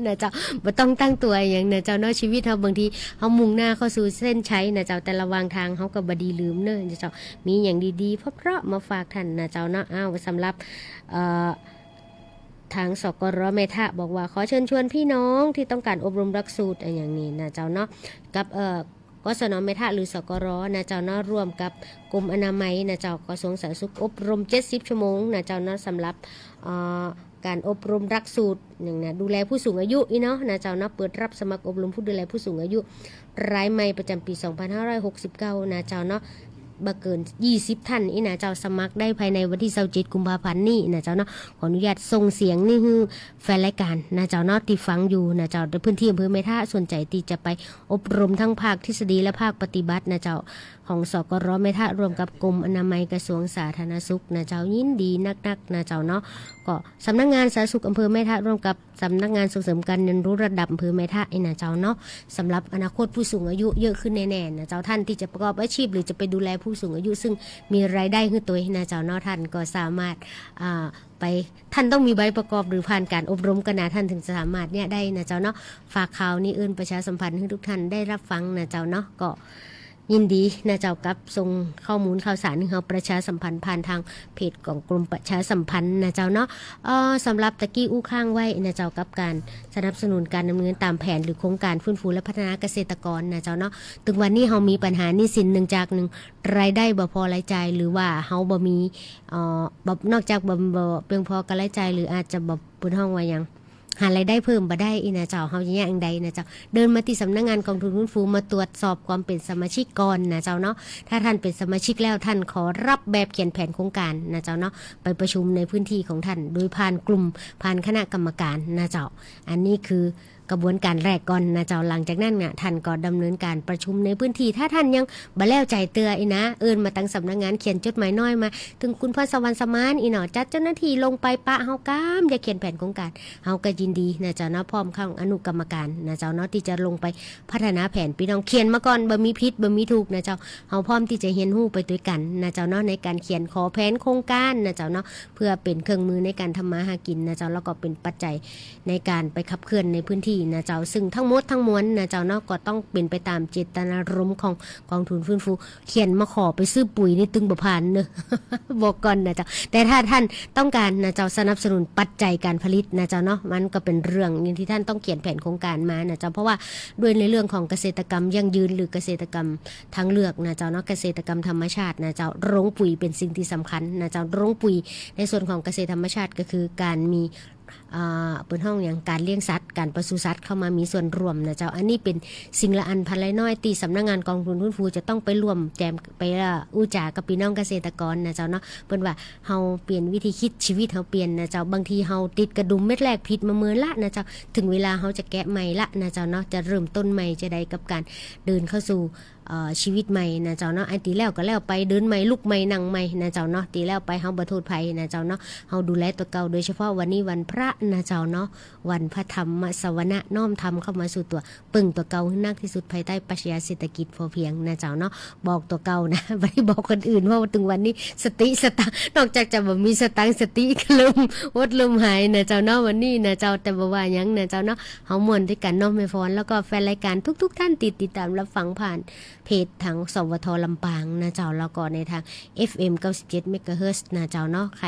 นะเจ้าบ่ต้องตั้งตัวหยังนะเจ้าเนาะชีวิตเฮาบางทีเฮามุ่งหน้าเข้าสู่เส้นชัยนะเจ้าแต่ระหว่างทางเฮาก็บ่ดีลืมเด้อนะเจ้ามีหยังดีๆเพราะๆมาฝากท่านนะเจ้าเนาะอ้าวสำหรับทางสกรเมธาบอกว่าขอเชิญชวนพี่น้องที่ต้องการอบรมหลักสูตรอย่างนี้นะเจ้าเนาะกับกศนเมธาหรือสกรนะเจ้าเนาะร่วมกับกรมอนามัยนะเจ้ากระทรวงสาธารณสุขอบรม70ชั่วโมงนะเจ้าเนาะสำหรับการอบรมหลักสูตรอย่างนะดูแลผู้สูงอายุอีเนาะนะเจ้าเนาะเปิดรับสมัครอบรมผู้ดูแลผู้สูงอายุรายใหม่ประจำปี2569นะเจ้าเนาะ บ่เกิน20ท่านอีนะเจ้าสมัครได้ภายในวันที่27กุมภาพันธ์นี้นะเจ้าเนาะขออนุญาตส่งเสียงนี่คือแฟนรายการนะเจ้าเนาะที่ฟังอยู่นะเจ้าในพื้นที่อำเภอแม่ทะสนใจที่จะไปอบรมทั้งภาคทฤษฎีและภาคปฏิบัตินะเจ้าของสกรแม่ทะรวมกับกรมอนามัยกระทรวงสาธารณสุขนะเจ้ายินดีนักๆนะเจ้าเนาะก็สำนักงานสาธารณสุขอำเภอแม่ทะร่วมกับสำนักงานส่งเสริมการเรียนรู้ระดับอำเภอแม่ทะนะเจ้าเนาะสำหรับอนาคตผู้สูงอายุเยอะขึ้นแน่ๆนะเจ้าท่านที่จะประกอบอาชีพหรือจะไปดูแลผู้สูงอายุซึ่งมีรายได้ขึ้นตัวนะเจ้าเนาะท่านก็สามารถไปท่านต้องมีใบประกอบหรือผ่านการอบรมกันนะท่านถึงจะสามารถเนี่ยได้นะเจ้าเนาะฝากข่าวนี้ประชาสัมพันธ์ให้ทุกท่านได้รับฟังนะเจ้าเนาะก็ยินดีนะเจ้ากับส่งข้อมูลข่าวสารให้เราประชาสัมพันธ์ผ่านทางเพจของกรมประชาสัมพันธ์นะเจ้าเนาะสำหรับตะกี้อู้ข้างไว้นะเจ้ากับการสนับสนุนการดำเนินตามแผนหรือโครงการฟื้นฟูและพัฒนาเกษตรกรนะเจ้าเนาะถึงวันนี้เรามีปัญหาหนี้สินรายได้บ่พอรายจ่ายหรือว่าเราบ่มีนอกจากบ่เพียงพอกับรายจ่ายหรืออาจจะบ่เปิ้นฮ้องว่าหยังหารายได้เพิ่มบ่ได้อีนะเจ้าเฮาสิอย่างใดนะเจ้าเดินมาที่สำนักงานกองทุนฟื้นฟูมาตรวจสอบความเป็นสมาชิกก่อนนะเจ้าเนาะถ้าท่านเป็นสมาชิกแล้วท่านขอรับแบบเขียนแผนโครงการนะเจ้าเนาะไปประชุมในพื้นที่ของท่านโดยผ่านกลุ่มผ่านคณะกรรมการนะเจ้าอันนี้คือกระบวนการแรกก่อนนะเจ้าหลังจากนั้นเนี่ยท่านก็ดำเนินการประชุมในพื้นที่ถ้าท่านยังบ่แล้วใจเตืออีนะมาตั้งสำนักงานเขียนจดหมายน้อยมาถึงคุณพรสวรรค์สมานอีหนอจัดเจ้าหน้าที่ลงไปปะเฮากามอย่าเขียนแผนโครงการเฮาก็ยินดีนะเจ้าเนาะพร้อมข้างอนุกรรมการนะเจ้าเนาะที่จะลงไปพัฒนาแผนพี่น้องเขียนมาก่อนบ่มีผิดบ่มีถูกนะเจ้าเฮาพร้อมที่จะเรียนรู้ไปด้วยกันนะเจ้าเนาะในการเขียนขอแผนโครงการนะเจ้าเนาะเพื่อเป็นเครื่องมือในการทำมาหากินนะเจ้าแล้วก็เป็นปัจจัยในการไปขับเคลื่อนในพื้นที่นะเจ้าซึ่งทั้งหมดทั้งมวลนะเจ้าเนาะก็ต้องเป็นไปตามเจตนารมณ์ของกองทุนฟื้นฟูเขียนมาขอไปซื้อปุ๋ยนี่ตึงบ่ผ่านเนอะ บอกก่อนนะเจ้าแต่ถ้าท่านต้องการนะเจ้าสนับสนุนปัจจัยการผลิตนะเจ้าเนาะมันก็เป็นเรื่องอย่างที่ท่านต้องเขียนแผนโครงการมานะเจ้าเพราะว่าด้วยในเรื่องของเกษตรกรรมยั่งยืนหรือเกษตรกรรมทางเลือกนะเจ้าเนาะเกษตรกรรมธรรมชาตินะเจ้าโรงปุ๋ยเป็นสิ่งที่สำคัญนะเจ้าโรงปุ๋ยในส่วนของเกษตรธรรมชาติก็คือการมีเปิดห้องอย่างการเลี้ยงสัตว์การปศุสัตว์เข้ามามีส่วนร่วมนะเจ้าอันนี้เป็นสิ่งละอันพันละน้อยตีสำนักงานกองทุนฟื้นฟูจะต้องไปร่วมแจมไปอู้จากับพี่น้องเกษตรกรนะเจ้าเนาะเปิ้นว่าเฮาเปลี่ยนวิธีคิดชีวิตเฮาเปลี่ยนนะเจ้าบางทีเฮาติดกระดุมเม็ดแรกผิดมาเมินละนะเจ้าถึงเวลาเฮาจะแกะใหม่ละนะเจ้าเนาะจะเริ่มต้นใหม่จะได้กับการเดินเข้าสู่ชีวิตใหม่นะเจ้าเนาะไอ้ตีแล้วก็แล้วไปเดินใหม่ลุกใหม่นั่งใหม่นะเจ้าเนาะตีแล้วไปเฮาบ่โทษภัยนะเจ้าเนาะเฮาดูแลตัวเก่าโดยเฉพาะวันนี้วันพระนะเจ้าเนาะวันพระธรรมสวนะน้อมธรรมเข้ามาสู่ตัวปึ้งตัวเก่าให้นักที่สุดภายใต้ปรัชญาเศรษฐกิจพอเพียงนะเจ้าเนาะบอกตัวเก่านะไม่ได้บอกคนอื่นว่าถึงวันนี้สติสตังนอกจากจะบ่มีสตังสติก็เริ่มวดลมหายนะเจ้าเนาะวันนี้นะเจ้าแต่บ่ว่าหยังนะเจ้าเนาะเฮาม่วนด้วยกันเนาะแม่ฟอนแล้วก็แฟนรายการทุกๆท่านติดตามรับฟังผ่านเพจทางสวทลำปางนะเจ้าแล้วก็ในทาง FM 97 MHz นะเจ้าเนาะใคร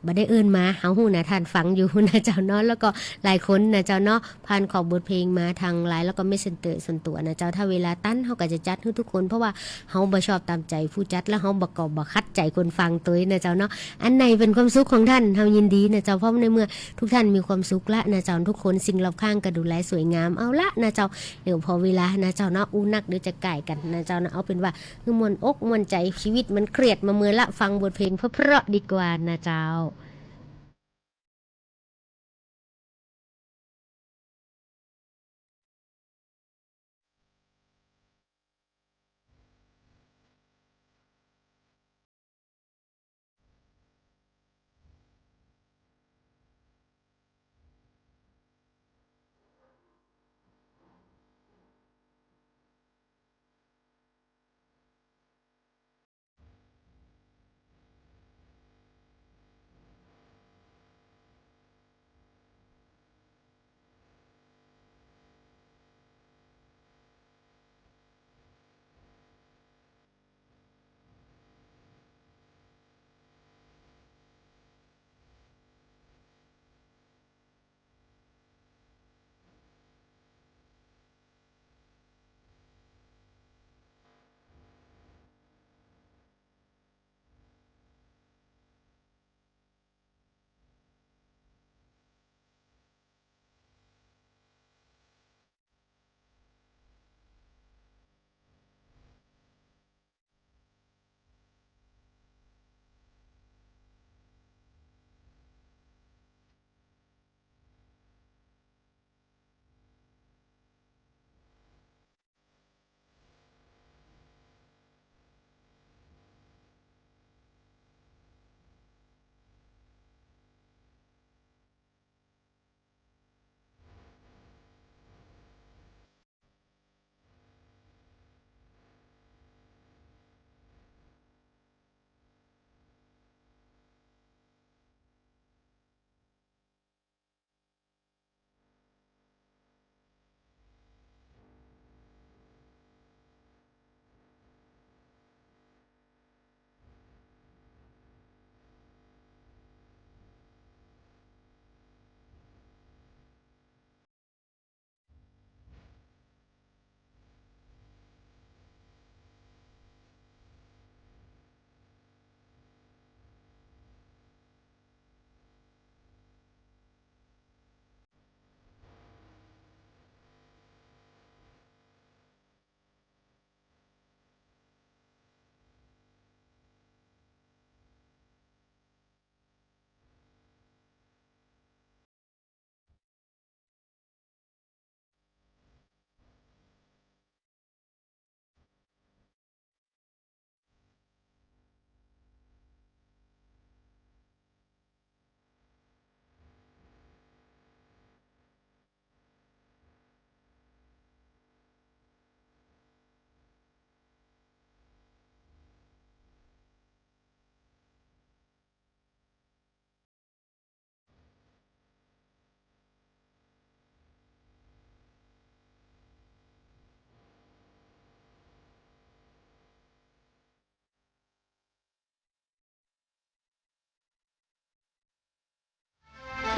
บ่ได้มาเฮาฮู้นะท่านฟังอยู่นะเจ้าเนาะแล้วก็หลายคนนะเจ้าเนาะผ่านขอบทเพลงมาทางไลน์แล้วก็เมสเซนเจอร์ส่วนตัวนะเจ้าถ้าเวลาตั้นเฮาก็จะจัดให้ทุกคนเพราะว่าเฮาบ่ชอบตามใจผู้จัดแล้วเฮาบ่คัดใจคนฟังตัวนะเจ้าเนาะอันไหนเป็นความสุขของท่านเฮายินดีนะเจ้าเพราะในเมื่อทุกท่านมีความสุขละนะเจ้าทุกคนสิ่งรอบข้างก็ดูแลสวยงามเอาละนะเจ้าเดี๋ยวพอเวลานะเจ้าเนาะอู้นักเดี๋ยวจะก่ายกันนะเจ้าเนาะเอาเป็นว่าคือมวนอกมวนใจชีวิตมันเครียดมาเมื่อละฟังบทเพลงเพราะๆดีกว่านะเจ้า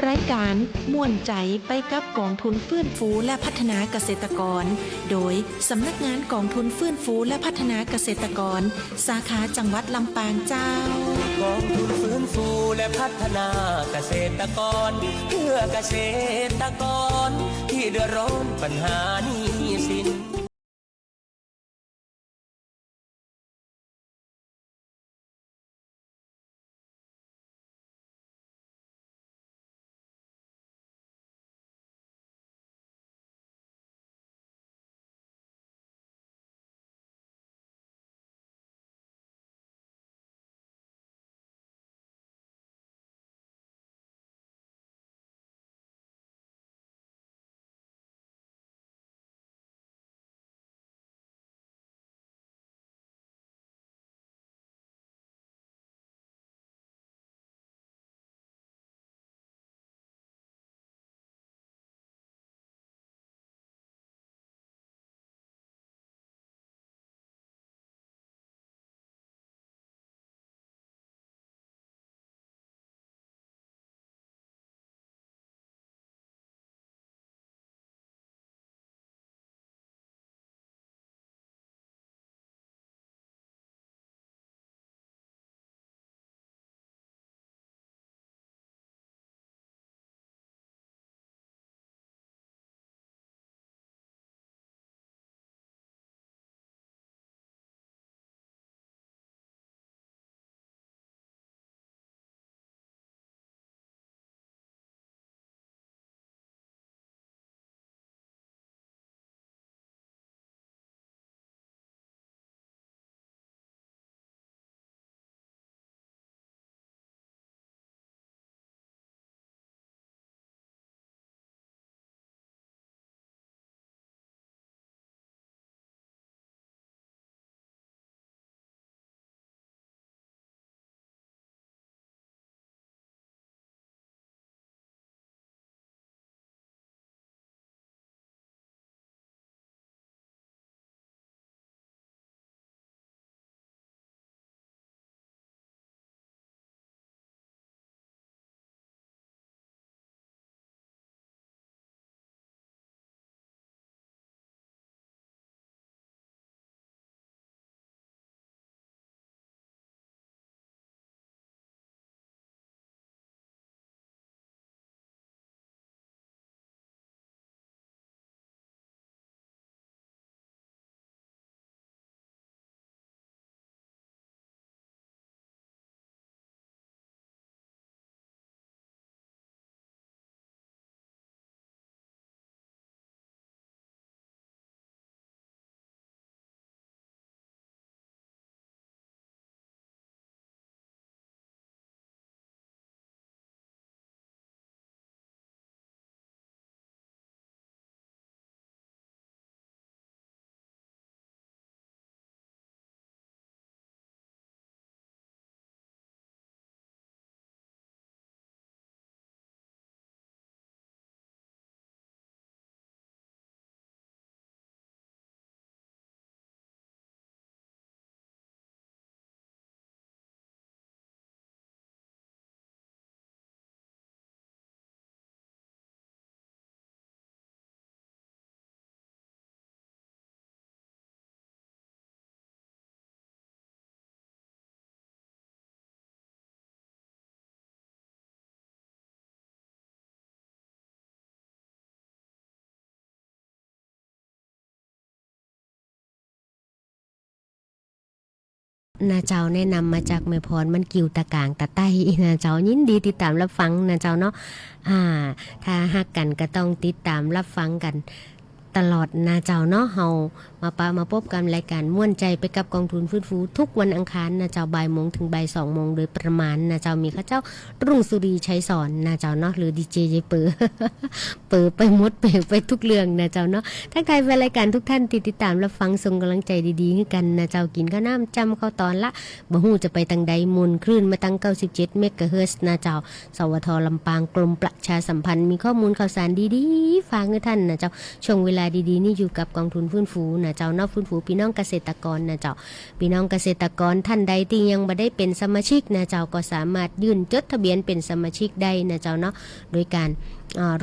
รายการม่วนใจไปกับกองทุนฟื้นฟูและพัฒนาเกษตรกรโดยสำนักงานกองทุนฟื้นฟูและพัฒนาเกษตรกรสาขาจังหวัดลำปางเจ้ากองทุนฟื้นฟูและพัฒนาเกษตรกรเพื่อเกษตรกรที่เดือดร้อนปัญหาหนี้สินนาเจ้าแนะนำมาจากแม่พรมันกิวตะกางตะไต้นาเจ้ายินดีติดตามรับฟังนาเจ้าเนาะถ้าฮักกันก็ต้องติดตามรับฟังกันตลอดนาเจ้าเนาะเฮามาพบกันรายการม่วนใจไปกับกองทุนฟื้นฟูทุกวันอังคารนาเจ้าบ่ายโมงถึงบ่าย2โมงโดยประมาณนาเจ้ามีข้าเจ้ารุ่งสุรีชัยสอนนาเจ้าเนาะหรือดีเจยายเปอ เปิดไปหมดไปทุกเรื่องนะเจ้าเนาะทักทายแฟนรายการทุกท่านที่ติดตามรับฟังส่งกำลังใจดีๆให้กันนะเจ้ากินข้าวน้ำจำข้าวตอนละบ่ฮู้จะไปทางใดมนคลื่นมาตั้ง97เมกะเฮิรตซ์นะเจ้าสวทลำปางกรมประชาสัมพันธ์มีข้อมูลข่าวสารดีๆฝากให้ท่านนะเจ้าช่วงเวลาดีๆนี่อยู่กับกองทุนฟื้นฟูนะ เจ้าเนาะฟื้นฟูพี่น้องเกษตรกรนะเจ้าพี่น้องเกษตรกรท่านใดที่ยังบ่ได้เป็นสมาชิกนะเจ้าก็สามารถยื่นจดทะเบียนเป็นสมาชิกได้นะเจ้าเนาะโดยการ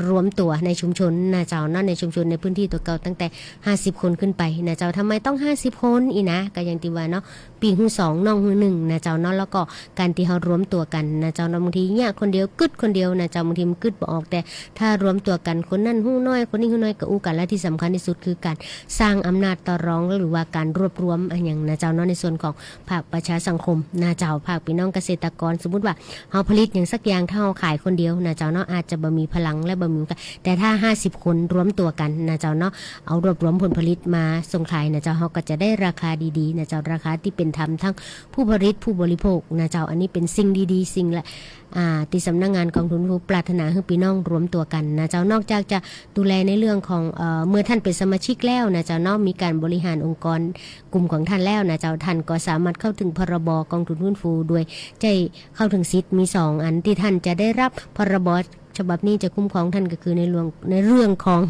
รวมตัวในชุมชนนะเจ้าเนาะในชุมชนในพื้นที่ตัวเก่าตั้งแต่50คนขึ้นไปนะเจ้าทำไมต้อง50คนอีนะก็อย่างที่ว่าเนาะปีหู2น้องหู1นะเจ้าเนาะแล้วก็การที่เฮารวมตัวกันนะเจ้าเนาะบางทีเนี่ยคนเดียวกึดคนเดียวนะเจ้าบางทีมันกึดบ่ออกแต่ถ้ารวมตัวกันคนนั้นหูน้อยคนนี้หูน้อยก็อู้กันและที่สำคัญที่สุดคือการสร้างอำนาจต่อรองหรือว่าการรวบรวมอย่างนะเจ้าเนาะในส่วนของภาคประชาสังคมนะเจ้าภาคพี่น้องเกษตรกรสมมุติว่าเฮาผลิตอย่างสักอย่างถ้าเฮาขายคนเดียวนะเจ้าเนาะอาจจะบ่มีพลังและบ่มีแต่ถ้า50คนรวมตัวกันนะเจ้าเนาะเอารวบรวมผลผลิตมาส่งขายนะเจ้าเฮาก็จะได้ราคาดีๆนะเจ้าราคาที่เป็นธรรมทั้งผู้ผลิตผู้บริโภคนะเจ้าอันนี้เป็นสิ่งดีๆสิ่งละที่สำนักงานกองทุนผู้ปรารถนาให้พี่น้องรวมตัวกันนะเจ้านอกจากจะดูแลในเรื่องของเมื่อท่านเป็นสมาชิกแล้วนะเจ้าเนาะมีการบริหารองค์กรกลุ่มของท่านแล้วนะเจ้าท่านก็สามารถเข้าถึงพรบกองทุนฟื้นฟูด้วยใจเข้าถึงสิทธิ์มี2อันที่ท่านจะได้รับพรบฉบับนี้จะคุ้มครองท่านก็คือในเรื่องของ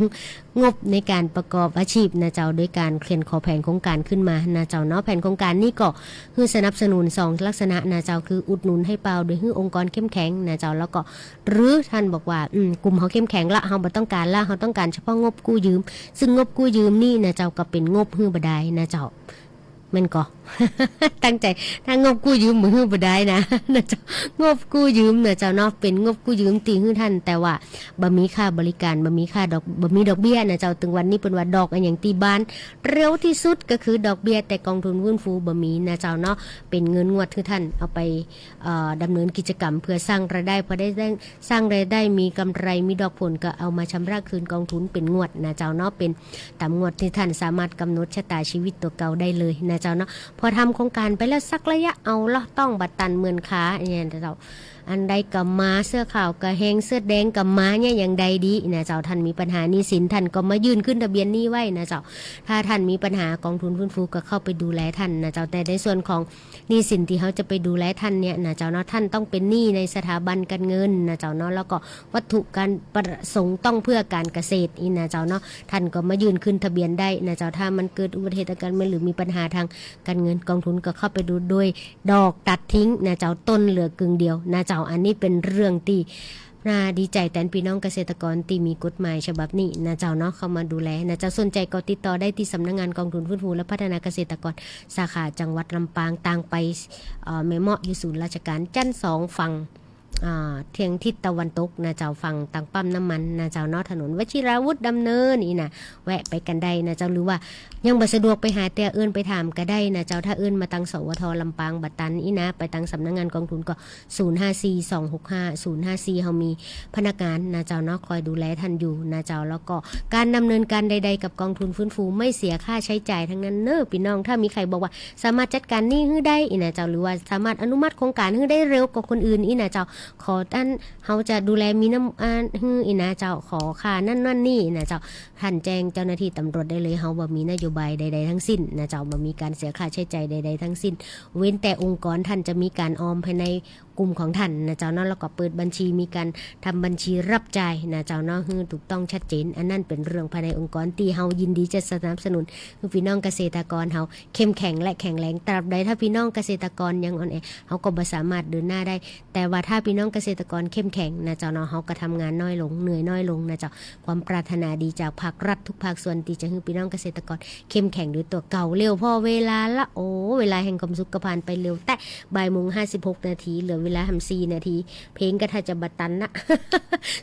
งบในการประกอบอาชีพนะเจ้าโดยการเขียนขอแผนโครงการขึ้นมานะเจ้าเนาะแผนโครงการนี้ก็คือสนับสนุน2ลักษณะนะเจ้าคืออุดหนุนให้เปล่าโดยให้องค์กรเข้มแข็งนะเจ้าแล้วก็หรือท่านบอกว่ากลุ่มเฮาเข้มแข็งละเฮาบ่ต้องการละเฮาต้องการเฉพาะงบกู้ยืมซึ่งงบกู้ยืมนี่นะเจ้าก็เป็นงบฮื้อบ่ได้นะเจ้ามันก็ ตั้งใจถ้างบกู้ยืมมือบ่ได้นะนะเจ้างบกู้ยืมนะเจ้าเนาะเป็นงบกู้ยืมตีให้ท่านแต่ว่าบ่มีค่าบริการบ่มีค่าดอกบ่มีดอกเบี้ยนะเจ้าถึงวันนี้เพิ่นว่าดอกอันหยังตีบ้านเร็วที่สุดก็คือดอกเบี้ยแต่กองทุนฟื้นฟูบ่มีนะเจ้าเนาะเป็นเงินงวดที่ท่านเอาไปดำเนินกิจกรรมเพื่อสร้างรายได้พอได้สร้างรายได้มีกำไรมีดอกผลก็เอามาชำระคืนกองทุนเป็นงวดนะเจ้าเนาะเป็นตามงวดที่ท่านสามารถกำหนดชะตาชีวิตตัวเก่าได้เลยนะเจ้าเนาะพอทำโครงการไปแล้วสักระยะเอาละต้องบัตรตันเหมือนขาเนี่ยเราอันใดกับมาเสื้อขาวกับแหงเสื้อแดงกับมาเนี่ยอย่างใดดีนะเจ้าท่านมีปัญหาหนี้สินท่านก็มายื่นขึ้นทะเบียนหนี้ไว้นะเจ้าถ้าท่านมีปัญหากองทุนฟื้นฟูก็เข้าไปดูแลท่านนะเจ้าแต่ในส่วนของหนี้สินที่เขาจะไปดูแลท่านเนี่ยนะเจ้าเนาะท่านต้องเป็นหนี้ในสถาบันการเงินนะเจ้าเนาะแล้วก็วัตถุการประสงค์ต้องเพื่อการเกษตรนะเจ้าเนาะท่านก็มายื่นขึ้นทะเบียนได้นะเจ้าถ้ามันเกิดอุบัติเหตุการณ์หรือมีปัญหาทางการเงินกองทุนก็เข้าไปดูด้วยดอกตัดทิ้งนะเจ้าต้นเหลือกึ่งเดียวนะเจ้าอันนี้เป็นเรื่องที่น่าดีใจแต่พี่น้องเกษตรกรที่มีกฎหมายฉบับนี้นะเจ้าเนาะเข้ามาดูแลนะเจ้าสนใจก็ติดต่อได้ที่สำนักงานกองทุนฟื้นฟูและพัฒนาเกษตรกรสาขาจังหวัดลำปางต่างไปแม่เมาะอยู่ศูนย์ราชการจันทร์2ฝั่งเทียงทิศตะวันตกนะเจ้าฝั่งต่างปั๊มน้ำมันนะเจ้าเนาะถนนวชิราวุธดำเนินนี่นะแวะไปกันได้นะเจ้าหรือว่ายังบ่สะดวกไปหาแต่เอื้นไปถามก็ได้นะเจ้าถ้าเอื้นมาตังสวทลำปางบัตรตันนี่นะไปตังสำนักงานกองทุนก็054265 054เฮามีพนักงานนะเจ้าเนาะคอยดูแลท่านอยู่นะเจ้าแล้วก็การดำเนินการใดๆกับกองทุนฟื้นฟูไม่เสียค่าใช้จ่ายทั้งนั้นเน้อพี่น้องถ้ามีใครบอกว่าสามารถจัดการนี่ให้ได้นะเจ้าหรือว่าสามารถอนุมัติโครงการให้ได้เร็วกว่าคนอื่นนะเจ้าขอท่านเขาจะดูแลมีน้ำฮื้ออีนะเจ้าขอค่านั่นนี่นะเจ้าท่านแจ้งเจ้าหน้าที่ตำรวจได้เลยเขาบ่มีนโยบายใดๆทั้งสิ้นนะเจ้าบ่มีการเสียค่าใช้จ่ายใดๆทั้งสิ้นเว้นแต่องค์กรท่านจะมีการออมภายในกลุ่มของท่านนะเจ้าเนาะแล้วก็เปิดบัญชีมีการทำบัญชีรับจ่ายนะเจ้าเนาะคือถูกต้องชัดเจนอันนั้นเป็นเรื่องภายในองค์กรที่เฮายินดีจะสนับสนุนคือพี่น้องเกษตรกรเฮาเข้มแข็งและแข็งแรงตราบใดถ้าพี่น้องเกษตรกรยังอ่อนแอเฮาก็บ่สามารถเดินหน้าได้แต่ว่าถ้าพี่น้องเกษตรกรเข้มแข็งนะเจ้าเนาะเฮาก็ทำงานน้อยลงเหนื่อยน้อยลงนะเจ้าความปรารถนาดีจากภาครัฐทุกภาคส่วนที่จะให้พี่น้องเกษตรกรเข้มแข็งด้วยตัวเก่าเร็วพอเวลาละโอ้เวลาแห่งความสุขก็ผ่านไปเร็วแต่13:56 นาทีเหลือเวลา4 นาทีเพลงก็ถ้าจะบัตันนะ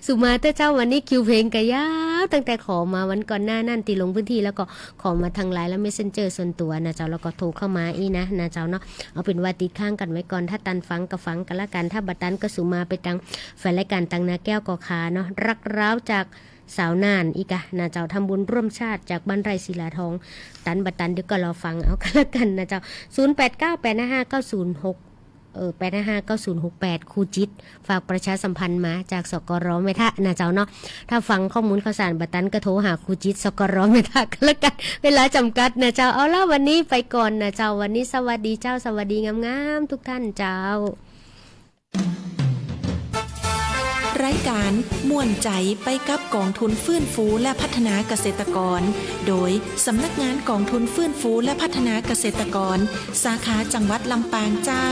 สุมาเตอร์เจ้าวันนี้คิวเพลงก็ยาวตั้งแต่ขอมาวันก่อนหน้านั่นตีลงพื้นที่แล้วก็ขอมาทางไลน์แล้ว Messenger ส่วนตัวนะเจ้าแล้วก็โทรเข้ามาอีนะเจ้าเนาะเอาเป็นว่าติดข้างกันไว้ก่อนถ้าตันฟังก็ฟังกันละกันถ้าบัตันก็สุมาไปตังแฟนรายการตังนาแก้วกอคาเนาะรักร้าวจากสาวนานอีกะนะเจ้าทำบุญร่วมชาติจากบ้านไร่ศิลาทองตันบัตันเดี๋ยวก็รอฟังเอากันละกันนะเจ้า0898559068 ครูจิตฝากประชาสัมพันธ์มาจากสกรเมทะนะเจ้าเนาะถ้าฟังข้อมูลข่าวสารบัตันก็โทรหาครูจิตสกรเมทะกันละกันเวลาจำกัดนะเจ้าเอาล่ะวันนี้ไปก่อนนะเจ้าวันนี้สวัสดีเจ้าสวัสดีงามๆทุกท่านเจ้า รายการม่วนใจไปกับกองทุนฟื้นฟูและพัฒนาเกษตรกรโดยสำนักงานกองทุนฟื้นฟูและพัฒนาเกษตรกรสาขาจังหวัดลำปางเจ้า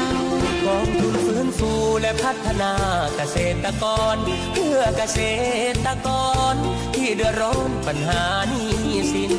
กองทุนฟื้นฟูและพัฒนาเกษตรกรเพื่อเกษตรกรที่เดือดร้อนปัญหาหนี้สิน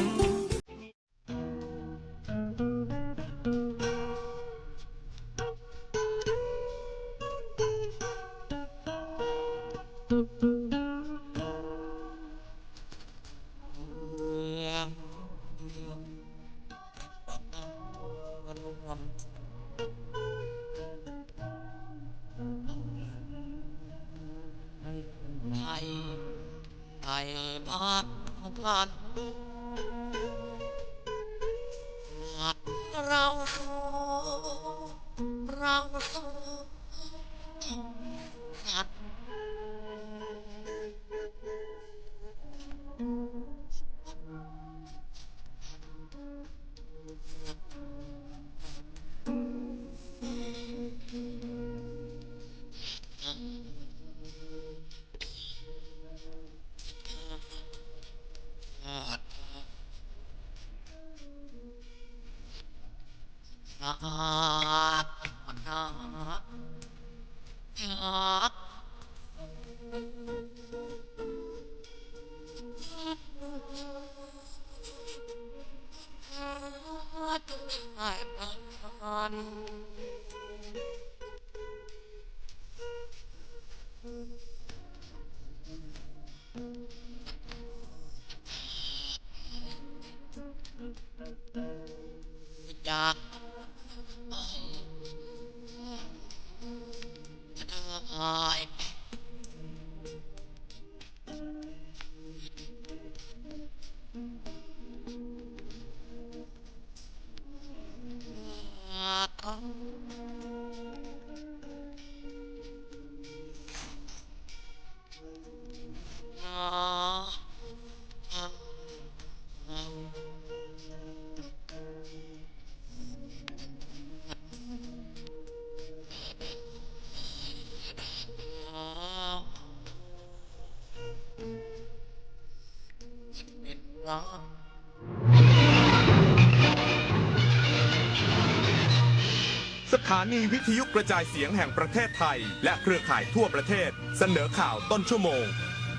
สถานีวิทยุกระจายเสียงแห่งประเทศไทยและเครือข่ายทั่วประเทศเสนอข่าวต้นชั่วโมง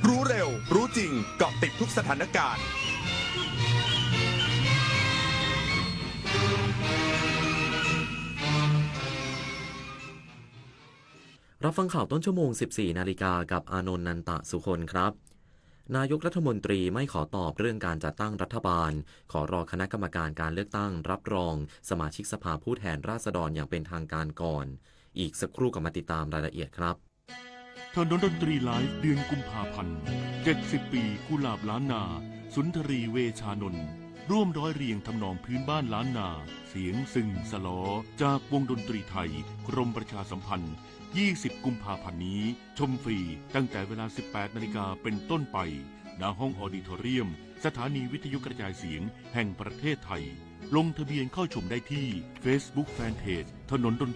รู้เร็วรู้จริงเกาะติดทุกสถานการณ์รับฟังข่าวต้นชั่วโมง 14 นาฬิกากับอานนท์ นันตะสุคนครับนายกรัฐมนตรีไม่ขอตอบเรื่องการจัดตั้งรัฐบาลขอรอคณะกรรมการการเลือกตั้งรับรองสมาชิกสภาผู้แทนราษฎรอย่างเป็นทางการก่อนอีกสักครู่ก็มาติดตามรายละเอียดครับถนนดนตรีไลฟ์เดือนกุมภาพันธ์70 ปีกุหลาบล้านนาสุนทรีเวชานนท์ร่วมร้อยเรียงทำนองพื้นบ้านล้านนาเสียงซึ่งสลอจากวงดนตรีไทยกรมประชาสัมพันธ์20 กุมภาพันธ์นี้ชมฟรีตั้งแต่เวลา 18 นาฬิกาเป็นต้นไปณห้องออดิทอเรียมสถานีวิทยุกระจายเสียงแห่งประเทศไทยลงทะเบียนเข้าชมได้ที่ Facebook Fanpage ถนนดน